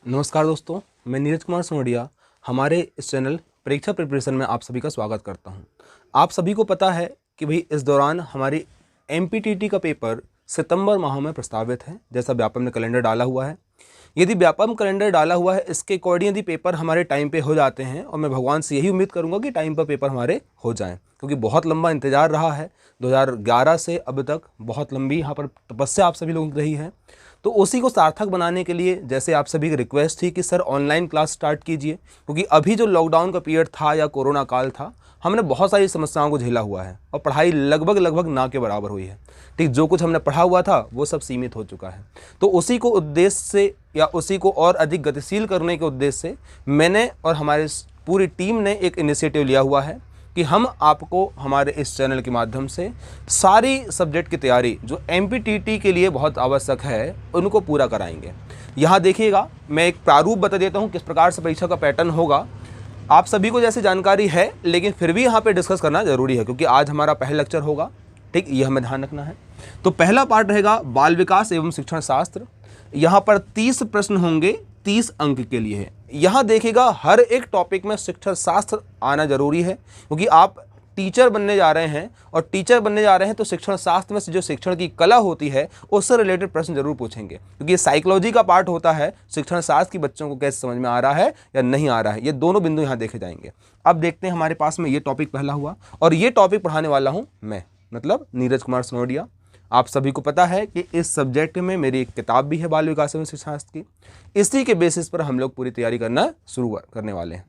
नमस्कार दोस्तों, मैं नीरज कुमार सोनडिया हमारे इस चैनल परीक्षा प्रिपरेशन में आप सभी का स्वागत करता हूं। आप सभी को पता है कि भाई इस दौरान हमारी एमपीटीटी का पेपर सितंबर माह में प्रस्तावित है, जैसा व्यापम ने कैलेंडर डाला हुआ है। यदि व्यापम कैलेंडर डाला हुआ है, इसके अकॉर्डिंग यदि पेपर हमारे टाइम पे हो जाते हैं, और मैं भगवान से यही उम्मीद करूंगा कि टाइम पर पेपर हमारे हो जाएं, क्योंकि बहुत लंबा इंतजार रहा है। 2011 से अब तक बहुत लंबी यहाँ पर तपस्या आप सभी लोगों की रही है। तो उसी को सार्थक बनाने के लिए जैसे आप सभी की रिक्वेस्ट थी कि सर ऑनलाइन क्लास स्टार्ट कीजिए, क्योंकि अभी जो लॉकडाउन का पीरियड था या कोरोना काल था, हमने बहुत सारी समस्याओं को झेला हुआ है और पढ़ाई लगभग ना के बराबर हुई है। ठीक, जो कुछ हमने पढ़ा हुआ था वो सब सीमित हो चुका है। तो उसी को उद्देश्य से या उसी को और अधिक गतिशील करने के उद्देश्य से मैंने और हमारे पूरी टीम ने एक इनिशिएटिव लिया हुआ है कि हम आपको हमारे इस चैनल के माध्यम से सारी सब्जेक्ट की तैयारी जो एमपीटीटी के लिए बहुत आवश्यक है उनको पूरा कराएंगे। यहाँ देखिएगा, मैं एक प्रारूप बता देता हूँ किस प्रकार से परीक्षा का पैटर्न होगा। आप सभी को जैसे जानकारी है, लेकिन फिर भी यहाँ पे डिस्कस करना जरूरी है, क्योंकि आज हमारा पहला लेक्चर होगा। ठीक, ये हमें ध्यान रखना है। तो पहला पार्ट रहेगा बाल विकास एवं शिक्षण शास्त्र। यहाँ पर 30 प्रश्न होंगे, 30 अंक के लिए है। यहाँ देखिएगा, हर एक टॉपिक में शिक्षण शास्त्र आना जरूरी है, क्योंकि आप टीचर बनने जा रहे हैं, और टीचर बनने जा रहे हैं तो शिक्षण शास्त्र में से जो शिक्षण की कला होती है उससे रिलेटेड प्रश्न जरूर पूछेंगे, क्योंकि ये साइकोलॉजी का पार्ट होता है। शिक्षण शास्त्र की बच्चों को कैसे समझ में आ रहा है या नहीं आ रहा है, ये दोनों बिंदु यहाँ देखे जाएंगे। अब देखते हैं, हमारे पास में ये टॉपिक पहला हुआ, और ये टॉपिक पढ़ाने वाला हूँ मैं, मतलब नीरज कुमार सोनडिया। आप सभी को पता है कि इस सब्जेक्ट में मेरी एक किताब भी है बाल विकास एवं शिक्षण शास्त्र की। इसी के बेसिस पर हम लोग पूरी तैयारी करना शुरू करने वाले हैं।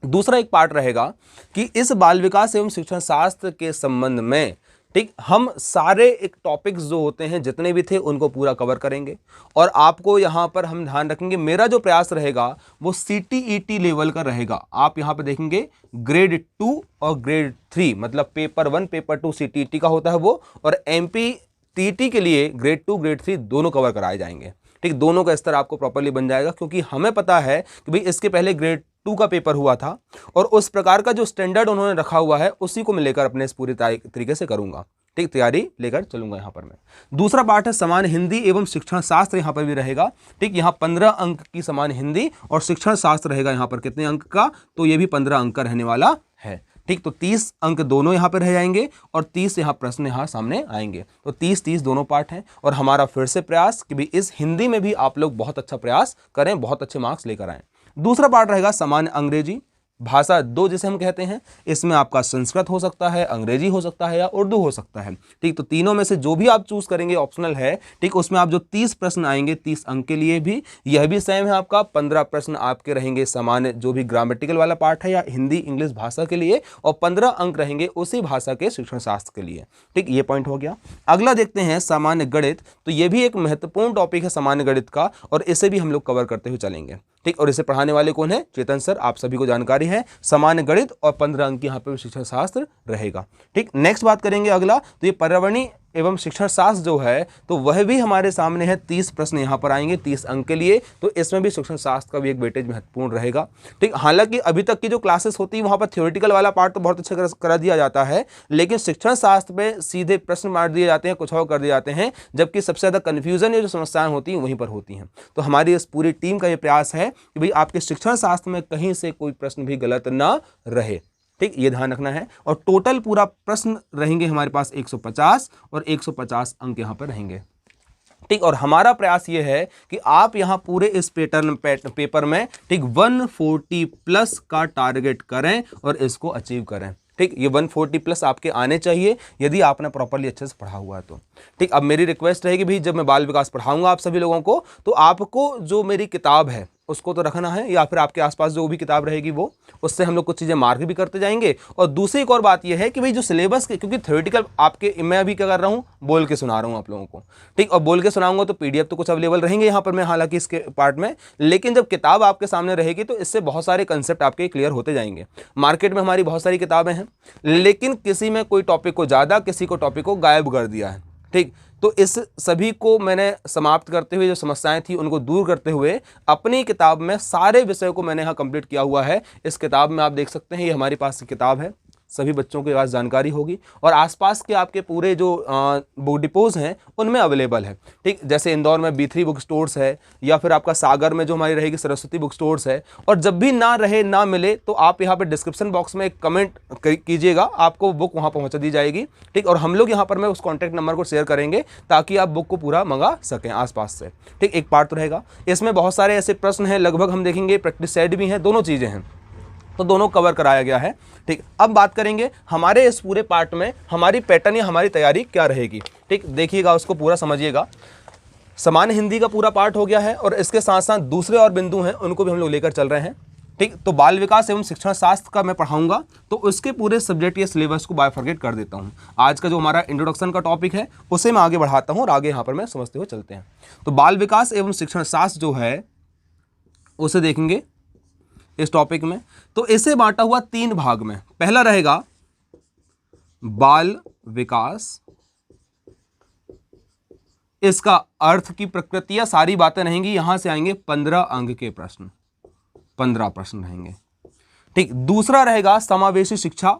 दूसरा एक पार्ट रहेगा कि इस बाल विकास एवं शिक्षण शास्त्र के संबंध में, ठीक, हम सारे एक टॉपिक्स जो होते हैं जितने भी थे उनको पूरा कवर करेंगे। और आपको यहाँ पर हम ध्यान रखेंगे, मेरा जो प्रयास रहेगा वो CTET लेवल का रहेगा। आप यहाँ पर देखेंगे ग्रेड 2 और ग्रेड 3, मतलब पेपर 1 पेपर 2 CTET का होता है वो, और MPTT के लिए ग्रेड 2 ग्रेड 3 दोनों कवर कराए जाएंगे। ठीक, दोनों का स्तर आपको प्रॉपर्ली बन जाएगा, क्योंकि हमें पता है कि भाई इसके पहले ग्रेड 2 का पेपर हुआ था, और उस प्रकार का जो स्टैंडर्ड उन्होंने रखा हुआ है उसी को मैं लेकर अपने इस पूरी तरीके से करूंगा। ठीक, तैयारी लेकर चलूंगा यहाँ पर मैं। दूसरा पार्ट है समान हिंदी एवं शिक्षण शास्त्र, यहाँ पर भी रहेगा। ठीक, यहाँ 15 अंक की समान हिंदी और शिक्षण शास्त्र रहेगा। यहाँ पर कितने अंक का, तो ये भी 15 अंक का रहने वाला है। ठीक, तो 30 अंक दोनों यहाँ पर रह जाएंगे, और 30 यहाँ प्रश्न यहाँ सामने आएंगे। तो 30-30 दोनों पार्ट हैं, और हमारा फिर से प्रयास कि भी इस हिंदी में भी आप लोग बहुत अच्छा प्रयास करें, बहुत अच्छे मार्क्स लेकर आएं। दूसरा पार्ट रहेगा सामान्य अंग्रेजी भाषा 2 जिसे हम कहते हैं। इसमें आपका संस्कृत हो सकता है, अंग्रेजी हो सकता है या उर्दू हो सकता है। ठीक, तो तीनों में से जो भी आप चूज करेंगे ऑप्शनल है। ठीक, उसमें आप जो 30 प्रश्न आएंगे 30 अंक के लिए भी, यह भी सेम है आपका। 15 प्रश्न आपके रहेंगे सामान्य जो भी ग्रामेटिकल वाला पार्ट है या हिंदी इंग्लिश भाषा के लिए, और 15 अंक रहेंगे उसी भाषा के शिक्षण शास्त्र के लिए। ठीक, ये पॉइंट हो गया। अगला देखते हैं सामान्य गणित। तो ये भी एक महत्वपूर्ण टॉपिक है सामान्य गणित का, और इसे भी हम लोग कवर करते हुए चलेंगे। ठीक, और इसे पढ़ाने वाले कौन है, चेतन सर, आप सभी को जानकारी है। सामान्य गणित और 15 अंक यहाँ पे शिक्षण शास्त्र रहेगा। ठीक, नेक्स्ट बात करेंगे अगला, तो ये पर्यावरणीय एवं शिक्षण शास्त्र जो है, तो वह भी हमारे सामने है। 30 प्रश्न यहाँ पर आएंगे 30 अंक के लिए, तो इसमें भी शिक्षण शास्त्र का भी एक वेटेज महत्वपूर्ण रहेगा। ठीक, हालांकि अभी तक की जो क्लासेस होती है वहाँ पर थ्योरेटिकल वाला पार्ट तो बहुत अच्छा करा दिया जाता है, लेकिन शिक्षण शास्त्र में सीधे प्रश्न मार दिए जाते हैं, कुछ और कर दिए जाते हैं, जबकि सबसे ज़्यादा कन्फ्यूजन या जो समस्याएं होती हैं वहीं पर होती हैं। तो हमारी इस पूरी टीम का ये प्रयास है कि भाई आपके शिक्षण शास्त्र में कहीं से कोई प्रश्न भी गलत ना रहे। ठीक, ये ध्यान रखना है। और टोटल पूरा प्रश्न रहेंगे हमारे पास 150, और 150 अंक यहाँ पर रहेंगे। ठीक, और हमारा प्रयास ये है कि आप यहाँ पूरे इस पेपर में ठीक 140 प्लस का टारगेट करें और इसको अचीव करें। ठीक, ये 140 प्लस आपके आने चाहिए यदि आपने प्रॉपर्ली अच्छे से पढ़ा हुआ है तो। ठीक, अब मेरी रिक्वेस्ट रहेगी भाई, जब मैं बाल विकास पढ़ाऊंगा आप सभी लोगों को, तो आपको जो मेरी किताब है उसको तो रखना है, या फिर आपके आसपास जो भी किताब रहेगी वो, उससे हम लोग कुछ चीज़ें मार्क भी करते जाएंगे। और दूसरी एक और बात ये है कि भाई जो सिलेबस के, क्योंकि थ्योरेटिकल आपके, मैं अभी क्या कर रहा हूँ, बोल के सुना रहा हूँ आप लोगों को। ठीक, और बोल के सुनाऊंगा तो PDF तो कुछ अवेलेबल रहेंगे यहाँ पर मैं हालांकि इसके पार्ट में, लेकिन जब किताब आपके सामने रहेगी तो इससे बहुत सारे कंसेप्ट आपके क्लियर होते जाएंगे। मार्केट में हमारी बहुत सारी किताबें हैं, लेकिन किसी में कोई टॉपिक को ज़्यादा, किसी को टॉपिक को गायब कर दिया है। ठीक, तो इस सभी को मैंने समाप्त करते हुए, जो समस्याएं थी उनको दूर करते हुए, अपनी किताब में सारे विषयों को मैंने यहाँ कंप्लीट किया हुआ है। इस किताब में आप देख सकते हैं, ये हमारे पास किताब है, सभी बच्चों के पास जानकारी होगी और आसपास के आपके पूरे जो बुक डिपोज हैं उनमें अवेलेबल है। ठीक, जैसे इंदौर में B3 बुक स्टोर्स है या फिर आपका सागर में जो हमारी रहेगी सरस्वती बुक स्टोर्स है। और जब भी ना रहे ना मिले तो आप यहाँ पे डिस्क्रिप्शन बॉक्स में एक कमेंट कीजिएगा, आपको बुक वहाँ पहुँचा दी जाएगी। ठीक, और हम लोग यहाँ पर मैं उस कॉन्टैक्ट नंबर को शेयर करेंगे ताकि आप बुक को पूरा मंगा सकें आसपास से। ठीक, एक पार्ट तो रहेगा। इसमें बहुत सारे ऐसे प्रश्न हैं, लगभग हम देखेंगे प्रैक्टिस सेट भी हैं, दोनों चीज़ें हैं, तो दोनों कवर कराया गया है। ठीक, अब बात करेंगे हमारे इस पूरे पार्ट में हमारी पैटर्न या हमारी तैयारी क्या रहेगी। ठीक, देखिएगा, उसको पूरा समझिएगा। सामान्य हिंदी का पूरा पार्ट हो गया है और इसके साथ साथ दूसरे और बिंदु हैं उनको भी हम लोग लेकर चल रहे हैं। ठीक, तो बाल विकास एवं शिक्षण शास्त्र का मैं पढ़ाऊंगा, तो उसके पूरे सब्जेक्ट या सिलेबस को बायफॉर्गेट कर देता हूं। आज का जो हमारा इंट्रोडक्शन का टॉपिक है उसे मैं आगे बढ़ाता हूं और आगे यहां पर मैं समझते हुए चलते हैं। तो बाल विकास एवं शिक्षण शास्त्र जो है उसे देखेंगे इस टॉपिक में। तो इसे बांटा हुआ 3 भाग में। पहला रहेगा बाल विकास, इसका अर्थ की प्रकृति या सारी बातें रहेंगी। यहां से आएंगे 15 अंक के प्रश्न, 15 प्रश्न रहेंगे। ठीक, दूसरा रहेगा समावेशी शिक्षा,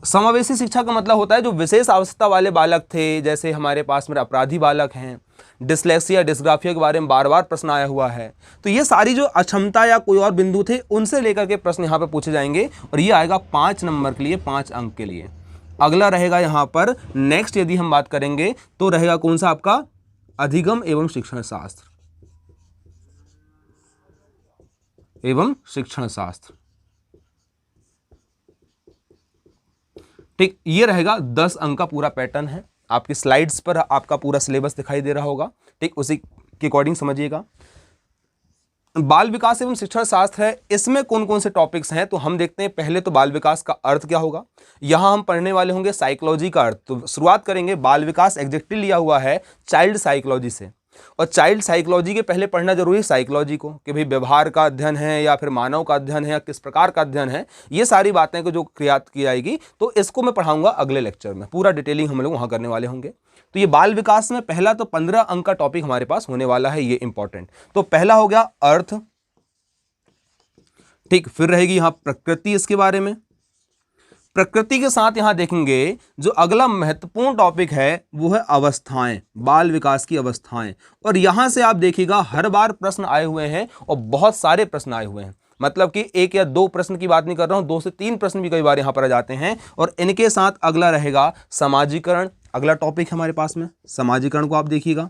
समावेशी शिक्षा का मतलब होता है जो विशेष आवश्यकता वाले बालक थे, जैसे हमारे पास में अपराधी बालक हैं, डिस्लेक्सिया डिस्ग्राफिया के बारे में बार बार प्रश्न आया हुआ है। तो ये सारी जो अक्षमता या कोई और बिंदु थे उनसे लेकर के प्रश्न यहाँ पे पूछे जाएंगे और ये आएगा 5 नंबर के लिए, 5 अंक के लिए। अगला रहेगा यहाँ पर नेक्स्ट, यदि हम बात करेंगे तो रहेगा कौन सा आपका अधिगम एवं शिक्षण शास्त्र, एवं शिक्षण शास्त्र। ठीक, ये रहेगा 10 अंक का पूरा पैटर्न है। आपकी स्लाइड्स पर आपका पूरा सिलेबस दिखाई दे रहा होगा। ठीक, उसी के अकॉर्डिंग समझिएगा। बाल विकास एवं शिक्षण शास्त्र है, इसमें कौन कौन से टॉपिक्स हैं तो हम देखते हैं। पहले तो बाल विकास का अर्थ क्या होगा, यहां हम पढ़ने वाले होंगे साइकोलॉजी का अर्थ। तो शुरुआत करेंगे, बाल विकास एग्जैक्टली लिया हुआ है चाइल्ड साइकोलॉजी से, और चाइल्ड साइकोलॉजी के पहले पढ़ना जरूरी है साइकोलॉजी को, कि भाई व्यवहार का अध्ययन है या फिर मानव का अध्ययन है या किस प्रकार का अध्ययन है, ये सारी बातें को जो क्रियात की जाएगी। तो इसको मैं पढ़ाऊंगा अगले लेक्चर में, पूरा डिटेलिंग हम लोग वहां करने वाले होंगे। तो ये बाल विकास में पहला तो 15 अंक का टॉपिक हमारे पास होने वाला है, ये इंपॉर्टेंट। तो पहला हो गया अर्थ। ठीक, फिर रहेगी यहां प्रकृति, इसके बारे में प्रकृति के साथ यहां देखेंगे जो अगला महत्वपूर्ण टॉपिक है वो है अवस्थाएं, बाल विकास की अवस्थाएं। और यहां से आप देखिएगा हर बार प्रश्न आए हुए हैं और बहुत सारे प्रश्न आए हुए हैं, मतलब कि 1 या 2 प्रश्न की बात नहीं कर रहा हूं, 2 से 3 प्रश्न भी कई बार यहां पर आ जाते हैं। और इनके साथ अगला रहेगा समाजीकरण, अगला टॉपिक हमारे पास में समाजीकरण को आप देखिएगा।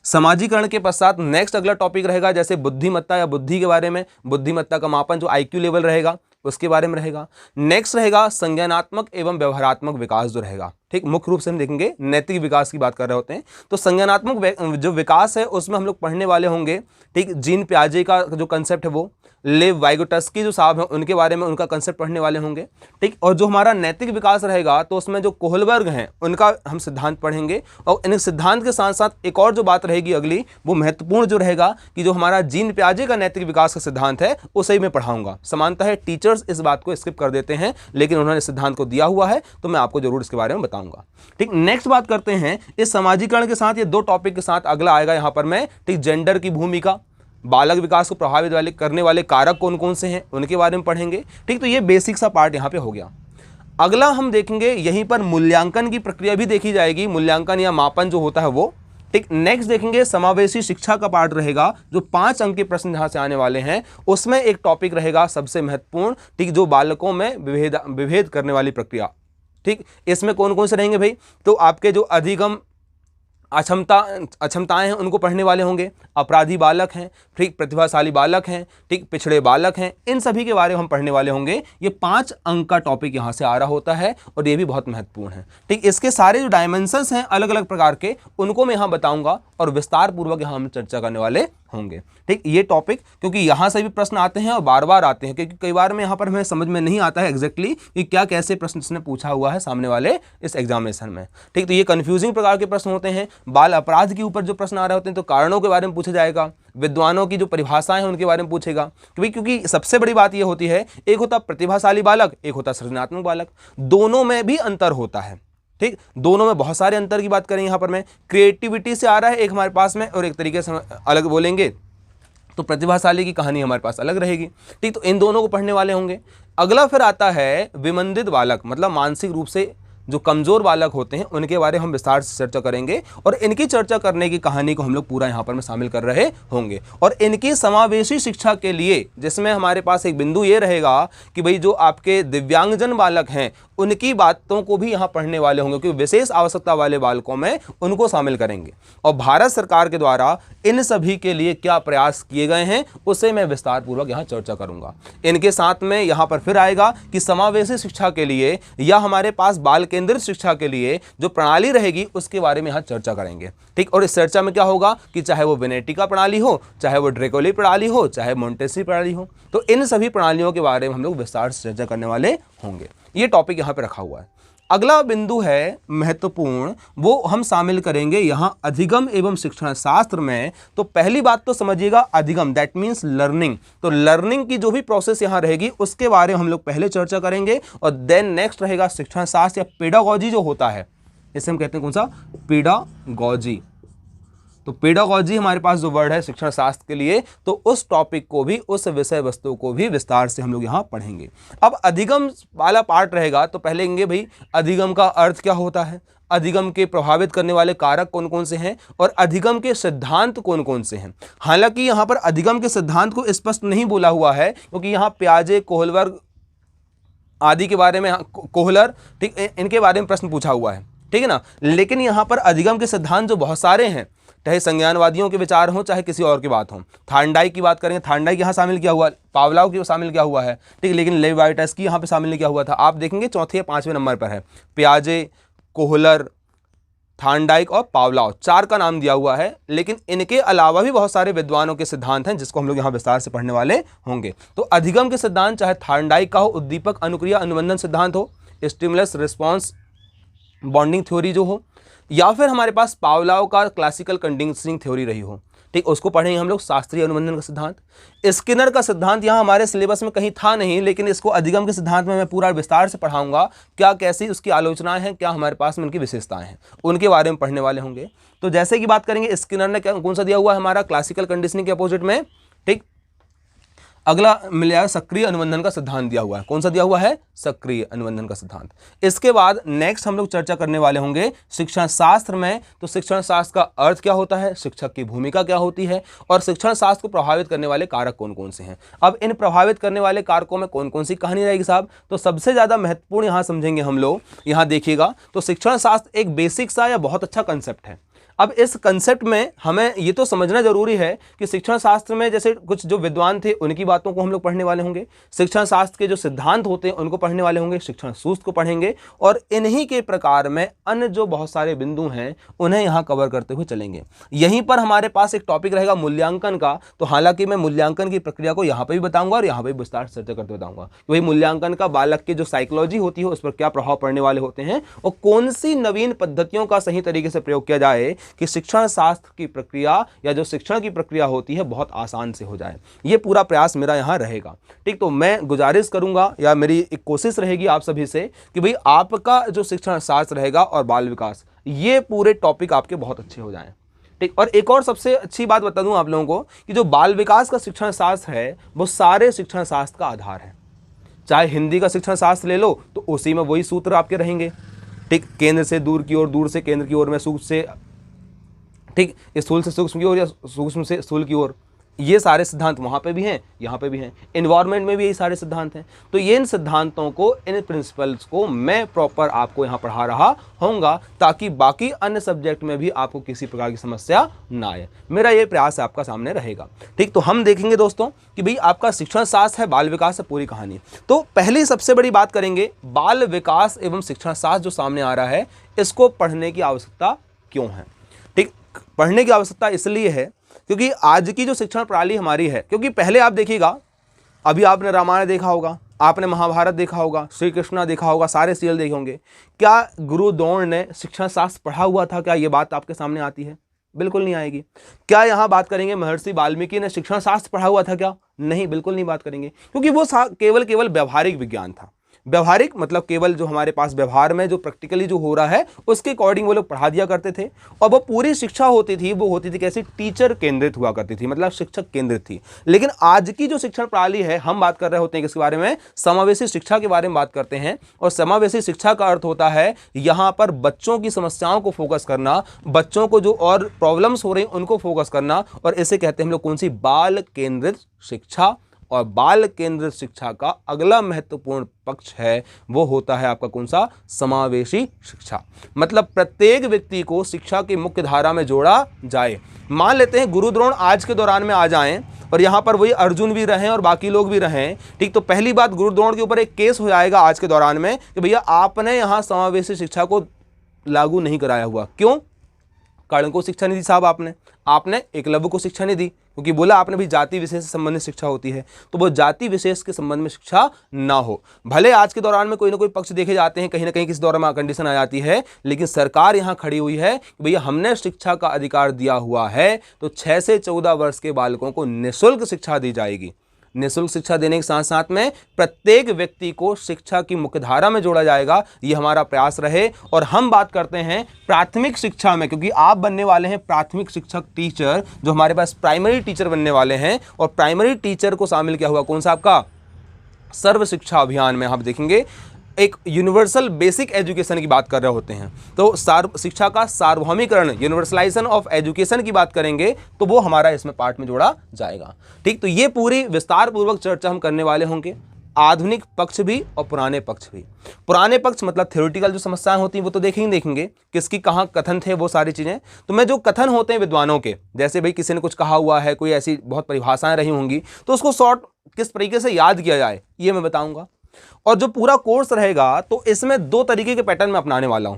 समाजीकरण के पश्चात नेक्स्ट अगला टॉपिक रहेगा जैसे बुद्धिमत्ता या बुद्धि के बारे में, बुद्धिमत्ता का मापन जो IQ लेवल रहेगा उसके बारे में रहेगा। नेक्स्ट रहेगा संज्ञानात्मक एवं व्यवहारात्मक विकास जो रहेगा। ठीक, मुख्य रूप से हम देखेंगे नैतिक विकास की बात कर रहे होते हैं। तो संज्ञानात्मक जो विकास है उसमें हम लोग पढ़ने वाले होंगे। ठीक, जीन पियाजे का जो कंसेप्ट है वो, लेव वाइगोटस्की जो साहब हैं उनके बारे में उनका कंसेप्ट पढ़ने वाले होंगे। ठीक, और जो हमारा नैतिक विकास रहेगा तो उसमें जो कोहलबर्ग हैं उनका हम सिद्धांत पढ़ेंगे। और इन सिद्धांत के साथ साथ एक और जो बात रहेगी अगली, वो महत्वपूर्ण जो रहेगा कि जो हमारा जीन पियाजे का नैतिक विकास का सिद्धांत है उसे ही मैं पढ़ाऊंगा। समानता है टीचर्स इस बात को स्किप कर देते हैं, लेकिन उन्होंने सिद्धांत को दिया हुआ है तो मैं आपको जरूर इसके बारे में बताऊंगा। ठीक, नेक्स्ट बात करते हैं इस समाजीकरण के साथ, ये 2 टॉपिक के साथ अगला आएगा यहां पर मैं, ठीक, जेंडर की भूमिका, बालक विकास को प्रभावित करने वाले कारक कौन कौन से हैं उनके बारे में पढ़ेंगे। ठीक, तो ये बेसिक सा पार्ट यहाँ पे हो गया। अगला हम देखेंगे यहीं पर मूल्यांकन की प्रक्रिया भी देखी जाएगी, मूल्यांकन या मापन जो होता है वो। ठीक, नेक्स्ट देखेंगे समावेशी शिक्षा का पार्ट रहेगा, जो 5 अंक के प्रश्न जहां से आने वाले हैं उसमें एक टॉपिक रहेगा सबसे महत्वपूर्ण। ठीक, जो बालकों में विभेद करने वाली प्रक्रिया। ठीक, इसमें कौन कौन से रहेंगे भाई, तो आपके जो अधिगम अक्षमताएं हैं उनको पढ़ने वाले होंगे, अपराधी बालक हैं, ठीक, प्रतिभाशाली बालक हैं, ठीक, पिछड़े बालक हैं, इन सभी के बारे में हम पढ़ने वाले होंगे। ये 5 अंक का टॉपिक यहाँ से आ रहा होता है और ये भी बहुत महत्वपूर्ण है। ठीक, इसके सारे जो डायमेंशंस हैं अलग अलग प्रकार के उनको मैं यहाँ बताऊंगा और विस्तार पूर्वक यहाँ हम चर्चा करने वाले होंगे। ठीक, ये टॉपिक क्योंकि यहाँ से भी प्रश्न आते हैं और बार बार आते हैं, क्योंकि कई बार में यहाँ पर हमें समझ में नहीं आता है एग्जैक्टली कि क्या कैसे प्रश्न इसने पूछा हुआ है सामने वाले इस एग्जामिनेशन में। ठीक, तो ये कंफ्यूजिंग प्रकार के प्रश्न होते हैं। बाल अपराध के ऊपर जो प्रश्न आ रहे होते हैं तो कारणों के बारे में पूछा जाएगा, विद्वानों की जो परिभाषाएं हैं उनके बारे में पूछेगा, क्योंकि सबसे बड़ी बात यह होती है एक होता प्रतिभाशाली बालक, एक होता सृजनात्मक बालक, दोनों में भी अंतर होता है। ठीक, दोनों में बहुत सारे अंतर की बात करें यहाँ पर मैं, क्रिएटिविटी से आ रहा है एक हमारे पास में, और एक तरीके से अलग बोलेंगे तो प्रतिभाशाली की कहानी हमारे पास अलग रहेगी। ठीक, तो इन दोनों को पढ़ने वाले होंगे। अगला फिर आता है विमंदित बालक, मतलब मानसिक रूप से जो कमजोर बालक होते हैं उनके बारे में हम विस्तार से चर्चा करेंगे, और इनकी चर्चा करने की कहानी को हम लोग पूरा यहाँ पर में शामिल कर रहे होंगे। और इनकी समावेशी शिक्षा के लिए, जिसमें हमारे पास एक बिंदु ये रहेगा कि भाई जो आपके दिव्यांगजन बालक हैं उनकी बातों को भी यहाँ पढ़ने वाले होंगे, क्योंकि विशेष आवश्यकता वाले बालकों में उनको शामिल करेंगे। और भारत सरकार के द्वारा इन सभी के लिए क्या प्रयास किए गए हैं उसे मैं विस्तार पूर्वक यहाँ चर्चा करूंगा। इनके साथ में यहाँ पर फिर आएगा कि समावेशी शिक्षा के लिए या हमारे पास बाल केंद्रित शिक्षा के लिए जो प्रणाली रहेगी उसके बारे में यहाँ चर्चा करेंगे। ठीक, और इस चर्चा में क्या होगा कि चाहे वो वेनेटी का प्रणाली हो, चाहे वो ड्रेकोली प्रणाली हो, चाहे मोंटेसरी प्रणाली हो, तो इन सभी प्रणालियों के बारे में हम लोग विस्तार से चर्चा करने वाले होंगे। ये टॉपिक यहाँ पे रखा हुआ है। अगला बिंदु है महत्वपूर्ण, वो हम शामिल करेंगे यहाँ अधिगम एवं शिक्षण शास्त्र में। तो पहली बात तो समझिएगा, अधिगम दैट मीन्स लर्निंग। तो लर्निंग की जो भी प्रोसेस यहाँ रहेगी उसके बारे में हम लोग पहले चर्चा करेंगे, और देन नेक्स्ट रहेगा शिक्षण शास्त्र या पेडागॉजी जो होता है, इसे हम कहते हैं कौन सा, पेडागॉजी। तो पेडागॉजी हमारे पास जो वर्ड है शिक्षण शास्त्र के लिए, तो उस टॉपिक को भी, उस विषय वस्तु को भी विस्तार से हम लोग यहाँ पढ़ेंगे। अब अधिगम वाला पार्ट रहेगा, तो पहले लेंगे भाई अधिगम का अर्थ क्या होता है, अधिगम के प्रभावित करने वाले कारक कौन कौन से हैं, और अधिगम के सिद्धांत कौन कौन से हैं। हालांकि यहाँ पर अधिगम के सिद्धांत को स्पष्ट नहीं बोला हुआ है, क्योंकि यहाँ पियाजे, कोहलर आदि के बारे में, कोहलर, ठीक, इनके बारे में प्रश्न पूछा हुआ है, ठीक है ना। लेकिन यहाँ पर अधिगम के सिद्धांत जो बहुत सारे हैं, चाहे संज्ञानवादियों के विचार हों चाहे किसी और की बात हो। थार्नडाइक की बात करेंगे, थार्नडाइक यहाँ शामिल किया हुआ, पावलाव की शामिल किया हुआ है, ठीक, लेकिन लेविटाइस की यहाँ पे शामिल नहीं किया हुआ था। आप देखेंगे चौथे या पांचवें नंबर पर है, पियाजे, कोहलर, थार्नडाइक और पावलाव, चार का नाम दिया हुआ है। लेकिन इनके अलावा भी बहुत सारे विद्वानों के सिद्धांत हैं जिसको हम लोग यहाँ विस्तार से पढ़ने वाले होंगे। तो अधिगम के सिद्धांत चाहे थार्नडाइक का हो, उद्दीपक अनुक्रिया अनुबंधन सिद्धांत हो, स्टिमुलस रिस्पॉन्स बॉन्डिंग थ्योरी जो हो, या फिर हमारे पास पावलाव का क्लासिकल कंडीशनिंग थ्योरी रही हो, ठीक, उसको पढ़ेंगे हम लोग शास्त्रीय अनुबंधन का सिद्धांत। स्किनर का सिद्धांत यहाँ हमारे सिलेबस में कहीं था नहीं, लेकिन इसको अधिगम के सिद्धांत में मैं पूरा विस्तार से पढ़ाऊंगा, क्या कैसी उसकी आलोचनाएं हैं, क्या हमारे पास में उनकी विशेषताएं हैं, उनके बारे में पढ़ने वाले होंगे। तो जैसे कि बात करेंगे, स्किनर ने कौन सा दिया हुआ है हमारा, क्लासिकल कंडीशनिंग के अपोजिट में, ठीक। अगला मिल जाएगा सक्रिय अनुबंधन का सिद्धांत दिया हुआ है, कौन सा दिया हुआ है, सक्रिय अनुबंधन का सिद्धांत। इसके बाद नेक्स्ट हम लोग चर्चा करने वाले होंगे शिक्षण शास्त्र में। तो शिक्षण शास्त्र का अर्थ क्या होता है, शिक्षक की भूमिका क्या होती है, और शिक्षण शास्त्र को प्रभावित करने वाले कारक कौन कौन से हैं। अब इन प्रभावित करने वाले कारकों में कौन कौन सी कहानी रहेगी साहब, तो सबसे ज्यादा महत्वपूर्ण यहां समझेंगे हम लोग, यहां देखिएगा। तो शिक्षण शास्त्र एक बेसिक सा या बहुत अच्छा कंसेप्ट है। अब इस कंसेप्ट में हमें ये तो समझना जरूरी है कि शिक्षण शास्त्र में जैसे कुछ जो विद्वान थे उनकी बातों को हम लोग पढ़ने वाले होंगे, शिक्षण शास्त्र के जो सिद्धांत होते हैं उनको पढ़ने वाले होंगे, शिक्षण सूत्र को पढ़ेंगे, और इन्हीं के प्रकार में अन्य जो बहुत सारे बिंदु हैं उन्हें यहाँ कवर करते हुए चलेंगे। यहीं पर हमारे पास एक टॉपिक रहेगा मूल्यांकन का। तो हालांकि मैं मूल्यांकन की प्रक्रिया को यहाँ पर भी बताऊंगा और यहाँ पर भी विस्तार से चर्चा करते बताऊंगा कि भाई मूल्यांकन का बालक की जो साइकोलॉजी होती है उस पर क्या प्रभाव पड़ने वाले होते हैं, और कौन सी नवीन पद्धतियों का सही तरीके से प्रयोग किया जाए कि शिक्षण शास्त्र की प्रक्रिया या जो शिक्षण की प्रक्रिया होती है बहुत आसान से हो जाए। ये पूरा प्रयास मेरा यहाँ रहेगा, ठीक। तो मैं गुजारिश करूंगा या मेरी एक कोशिश रहेगी आप सभी से कि भाई आपका जो शिक्षण शास्त्र रहेगा और बाल विकास, ये पूरे टॉपिक आपके बहुत अच्छे हो जाएं, ठीक। और एक और सबसे अच्छी बात बता दूं आप लोगों को कि जो बाल विकास का शिक्षण शास्त्र है वो सारे शिक्षण शास्त्र का आधार है। चाहे हिंदी का शिक्षण शास्त्र ले लो तो उसी में वही सूत्र आपके रहेंगे, ठीक। केंद्र से दूर की ओर, दूर से केंद्र की ओर में, सूक्ष्म से, ठीक, स्थूल से सूक्ष्म की ओर या सूक्ष्म से स्थूल की ओर, ये सारे सिद्धांत वहाँ पे भी हैं, यहाँ पे भी हैं। एनवायरनमेंट में भी यही सारे सिद्धांत हैं। तो ये इन सिद्धांतों को, इन प्रिंसिपल्स को मैं प्रॉपर आपको यहाँ पढ़ा रहा होऊंगा ताकि बाकी अन्य सब्जेक्ट में भी आपको किसी प्रकार की समस्या ना आए। मेरा ये प्रयास आपका सामने रहेगा, ठीक। तो हम देखेंगे दोस्तों कि भाई आपका शिक्षण शास्त्र है, बाल विकास है, पूरी कहानी। तो पहली सबसे बड़ी बात करेंगे, बाल विकास एवं शिक्षण शास्त्र जो सामने आ रहा है इसको पढ़ने की आवश्यकता क्यों है, ठीक। पढ़ने की आवश्यकता इसलिए है क्योंकि आज की जो शिक्षण प्रणाली हमारी है, क्योंकि पहले आप देखिएगा, अभी आपने रामायण देखा होगा, आपने महाभारत देखा होगा, श्री कृष्णा देखा होगा, सारे सीरियल देखे होंगे, क्या गुरु द्रोण ने शिक्षण शास्त्र पढ़ा हुआ था? क्या ये बात आपके सामने आती है? बिल्कुल नहीं आएगी। क्या यहाँ बात करेंगे महर्षि वाल्मीकि ने शिक्षण शास्त्र पढ़ा हुआ था क्या? नहीं, बिल्कुल नहीं बात करेंगे, क्योंकि वो केवल व्यावहारिक विज्ञान था। व्यवहारिक मतलब केवल जो हमारे पास व्यवहार में जो प्रैक्टिकली जो हो रहा है उसके अकॉर्डिंग वो लोग पढ़ा दिया करते थे। और वो पूरी शिक्षा होती थी वो होती थी कैसी, टीचर केंद्रित हुआ करती थी, मतलब शिक्षक केंद्रित थी। लेकिन आज की जो शिक्षण प्रणाली है, हम बात कर रहे होते हैं किसके बारे में, समावेशी शिक्षा के बारे में बात करते हैं। और समावेशी शिक्षा का अर्थ होता है यहां पर बच्चों की समस्याओं को फोकस करना, बच्चों को जो और प्रॉब्लम्स हो रही हैं उनको फोकस करना, और इसे कहते हैं हम लोग कौन सी, बाल केंद्रित शिक्षा। और बाल केंद्रित शिक्षा का अगला महत्वपूर्ण पक्ष है वो होता है आपका कौन सा, समावेशी शिक्षा। मतलब प्रत्येक व्यक्ति को शिक्षा की मुख्य धारा में जोड़ा जाए। मान लेते हैं गुरु द्रोण आज के दौरान में आ जाएं और यहाँ पर वही अर्जुन भी रहें और बाकी लोग भी रहें, ठीक, तो पहली बात गुरु द्रोण के ऊपर एक केस हो जाएगा आज के दौरान में कि भैया आपने यहाँ समावेशी शिक्षा को लागू नहीं कराया हुआ। क्यों? कर्ण को शिक्षा नहीं दी साहब, आपने एकलव्य को शिक्षा नहीं दी, क्योंकि बोला आपने भी जाति विशेष से संबंधित शिक्षा होती है, तो वो जाति विशेष के संबंध में शिक्षा ना हो। भले आज के दौरान में कोई ना कोई पक्ष देखे जाते हैं, कहीं ना कहीं किसी दौरान में कंडीशन आ जाती है, लेकिन सरकार यहाँ खड़ी हुई है कि भैया हमने शिक्षा का अधिकार दिया हुआ है, तो 6 से 14 वर्ष के बालकों को निःशुल्क शिक्षा दी जाएगी। निःशुल्क शिक्षा देने के साथ साथ में प्रत्येक व्यक्ति को शिक्षा की मुख्यधारा में जोड़ा जाएगा, ये हमारा प्रयास रहे। और हम बात करते हैं प्राथमिक शिक्षा में, क्योंकि आप बनने वाले हैं प्राथमिक शिक्षक टीचर, जो हमारे पास प्राइमरी टीचर बनने वाले हैं। और प्राइमरी टीचर को शामिल किया हुआ कौन सा, आपका सर्व शिक्षा अभियान में हम देखेंगे एक यूनिवर्सल बेसिक एजुकेशन की बात कर रहे होते हैं। तो शिक्षा का सार्वभौमिकरण, यूनिवर्सलाइजेशन ऑफ एजुकेशन की बात करेंगे, तो वो हमारा इसमें पार्ट में जोड़ा जाएगा। ठीक, तो ये पूरी विस्तार पूर्वक चर्चा हम करने वाले होंगे, आधुनिक पक्ष भी और पुराने पक्ष भी। पुराने पक्ष मतलब थ्योरेटिकल जो समस्याएं होती हैं वो तो देखेंगे किसकी कहाँ कथन थे, वो सारी चीजें। तो मैं जो कथन होते हैं विद्वानों के, जैसे भाई किसी ने कुछ कहा हुआ है, कोई ऐसी बहुत परिभाषाएं रही होंगी, तो उसको शॉर्ट किस तरीके से याद किया जाए ये मैं बताऊंगा। और जो पूरा कोर्स रहेगा तो इसमें 2 तरीके के पैटर्न में अपनाने वाला हूं।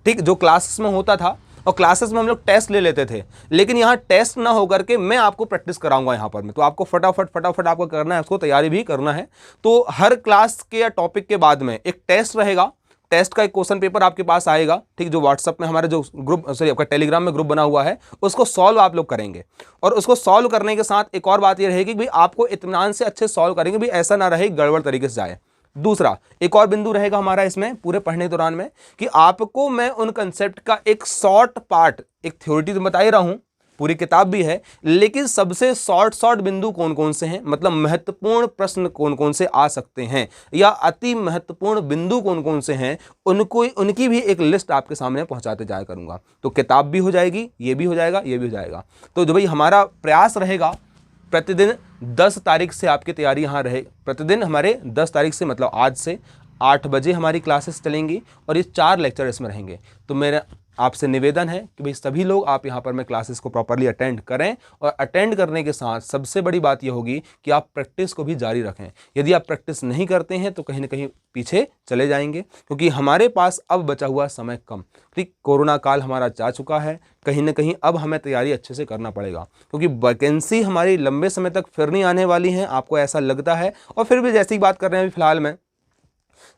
ठीक, जो क्लासेस में होता था, और क्लासेस में हम लोग टेस्ट ले लेते थे, लेकिन यहाँ टेस्ट ना होकर के मैं आपको प्रैक्टिस कराऊंगा यहाँ पर मैं। तो आपको फटाफट आपको करना है, उसको तैयारी भी करना है। तो हर क्लास के या टॉपिक के बाद में एक टेस्ट रहेगा, टेस्ट का एक क्वेश्चन पेपर आपके पास आएगा, ठीक, जो व्हाट्सएप में हमारे जो ग्रुप आपका टेलीग्राम में ग्रुप बना हुआ है, उसको सॉल्व आप लोग करेंगे। और उसको सॉल्व करने के साथ एक और बात ये रहेगी कि भाई आपको इत्मीनान से अच्छे सॉल्व करेंगे, भाई ऐसा ना रहे गड़बड़ तरीके से जाए। दूसरा एक और बिंदु रहेगा हमारा इसमें पूरे पढ़ने के दौरान में कि आपको मैं उन कंसेप्ट का एक शॉर्ट पार्ट, एक थ्योरी तो बता ही रहा हूं, पूरी किताब भी है, लेकिन सबसे शॉर्ट बिंदु कौन कौन से हैं, मतलब महत्वपूर्ण प्रश्न कौन कौन से आ सकते हैं या अति महत्वपूर्ण बिंदु कौन कौन से हैं, उनको उनकी भी एक लिस्ट आपके सामने पहुंचाते जाया करूंगा। तो किताब भी हो जाएगी, ये भी हो जाएगा, ये भी हो जाएगा। तो जो भाई हमारा प्रयास रहेगा प्रतिदिन 10 तारीख से आपकी तैयारी यहाँ रहे, प्रतिदिन हमारे 10 तारीख से मतलब आज से 8 बजे हमारी क्लासेस चलेंगी और ये 4 लेक्चर इसमें रहेंगे। तो मेरा आपसे निवेदन है कि भाई सभी लोग आप यहाँ पर मैं क्लासेस को प्रॉपरली अटेंड करें, और अटेंड करने के साथ सबसे बड़ी बात ये होगी कि आप प्रैक्टिस को भी जारी रखें। यदि आप प्रैक्टिस नहीं करते हैं तो कहीं ना कहीं पीछे चले जाएंगे, क्योंकि हमारे पास अब बचा हुआ समय कम। ठीक, कोरोना काल हमारा जा चुका है, कहीं ना कहीं अब हमें तैयारी अच्छे से करना पड़ेगा, क्योंकि वैकेंसी हमारी लंबे समय तक फिर नहीं आने वाली है, आपको ऐसा लगता है। और फिर भी जैसी बात कर रहे हैं अभी फिलहाल में,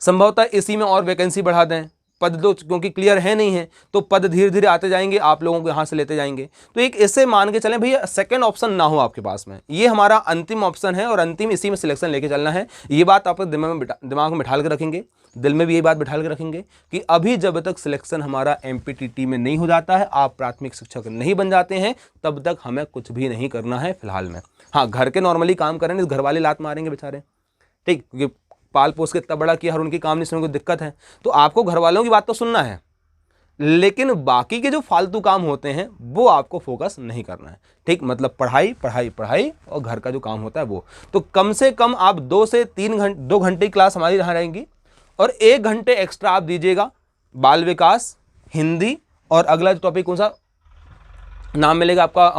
संभवतः इसी में और वैकेंसी बढ़ा दें, पद तो क्योंकि क्लियर है नहीं है, तो पद धीरे धीरे आते जाएंगे, आप लोगों को यहाँ से लेते जाएंगे। तो एक ऐसे मान के चलें भैया सेकंड ऑप्शन ना हो आपके पास में, ये हमारा अंतिम ऑप्शन है और अंतिम इसी में सिलेक्शन लेके चलना है। ये बात आप दिमाग में बिठा के रखेंगे, दिल में भी यही बात बिठा के रखेंगे कि अभी जब तक सिलेक्शन हमारा MPTT में नहीं हो जाता है, आप प्राथमिक शिक्षक नहीं बन जाते हैं, तब तक हमें कुछ भी नहीं करना है फिलहाल में। हाँ, घर के नॉर्मली काम करें, घर वाले लात मारेंगे बेचारे, ठीक, क्योंकि पाल पोस के इतना बड़ा किया और उनकी काम नहीं सुनने को दिक्कत है। तो आपको घर वालों की बात तो सुनना है, लेकिन बाकी के जो फालतू काम होते हैं वो आपको फोकस नहीं करना है। ठीक, मतलब पढ़ाई पढ़ाई पढ़ाई और घर का जो काम होता है वो। तो कम से कम आप 2 से 3 घंटे 2 घंटे क्लास हमारी यहाँ रहेंगी, और 1 घंटे एक्स्ट्रा आप दीजिएगा बाल विकास, हिंदी, और अगला जो टॉपिक कौन सा नाम मिलेगा आपका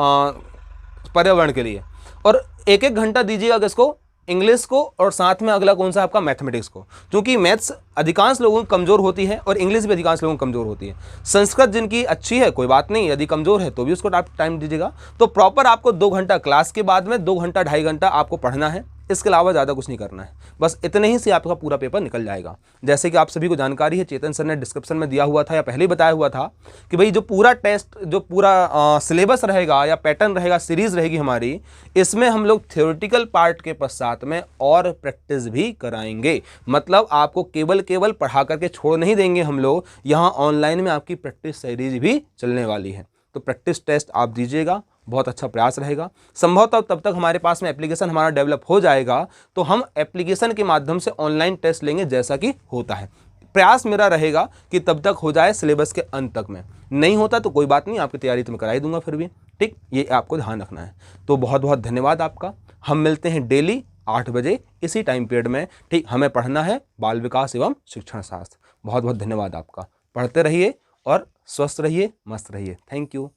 पर्यावरण के लिए, और 1-1 घंटा दीजिएगा किसको, इंग्लिश को, और साथ में अगला कौन सा आपका मैथमेटिक्स को, क्योंकि मैथ्स अधिकांश लोगों की कमज़ोर होती है और इंग्लिश भी अधिकांश लोगों की कमज़ोर होती है। संस्कृत जिनकी अच्छी है कोई बात नहीं, यदि कमज़ोर है तो भी उसको टाइम दीजिएगा। तो प्रॉपर आपको 2 घंटा क्लास के बाद में 2 घंटा 2.5 घंटा आपको पढ़ना है, इसके अलावा ज़्यादा कुछ नहीं करना है। बस इतने ही से आपका पूरा पेपर निकल जाएगा। जैसे कि आप सभी को जानकारी है, चेतन सर ने डिस्क्रिप्शन में दिया हुआ था या पहले ही बताया हुआ था कि भाई जो पूरा टेस्ट, जो पूरा सिलेबस रहेगा या पैटर्न रहेगा, सीरीज़ रहेगी हमारी, इसमें हम लोग थ्योरेटिकल पार्ट के पश्चात में और प्रैक्टिस भी कराएंगे। मतलब आपको केवल पढ़ा करके छोड़ नहीं देंगे हम लोग, यहाँ ऑनलाइन में आपकी प्रैक्टिस सीरीज भी चलने वाली है। तो प्रैक्टिस टेस्ट आप दीजिएगा, बहुत अच्छा प्रयास रहेगा। संभवतः तब तक हमारे पास में एप्लीकेशन हमारा डेवलप हो जाएगा तो हम एप्लीकेशन के माध्यम से ऑनलाइन टेस्ट लेंगे, जैसा कि होता है। प्रयास मेरा रहेगा कि तब तक हो जाए सिलेबस के अंत तक में। नहीं होता तो कोई बात नहीं, आपकी तैयारी तो मैं करा ही दूंगा फिर भी, ठीक, ये आपको ध्यान रखना है। तो बहुत बहुत धन्यवाद आपका। हम मिलते हैं डेली 8 बजे इसी टाइम पीरियड में, ठीक। हमें पढ़ना है बाल विकास एवं शिक्षण शास्त्र। बहुत बहुत धन्यवाद आपका। पढ़ते रहिए और स्वस्थ रहिए, मस्त रहिए। Thank you.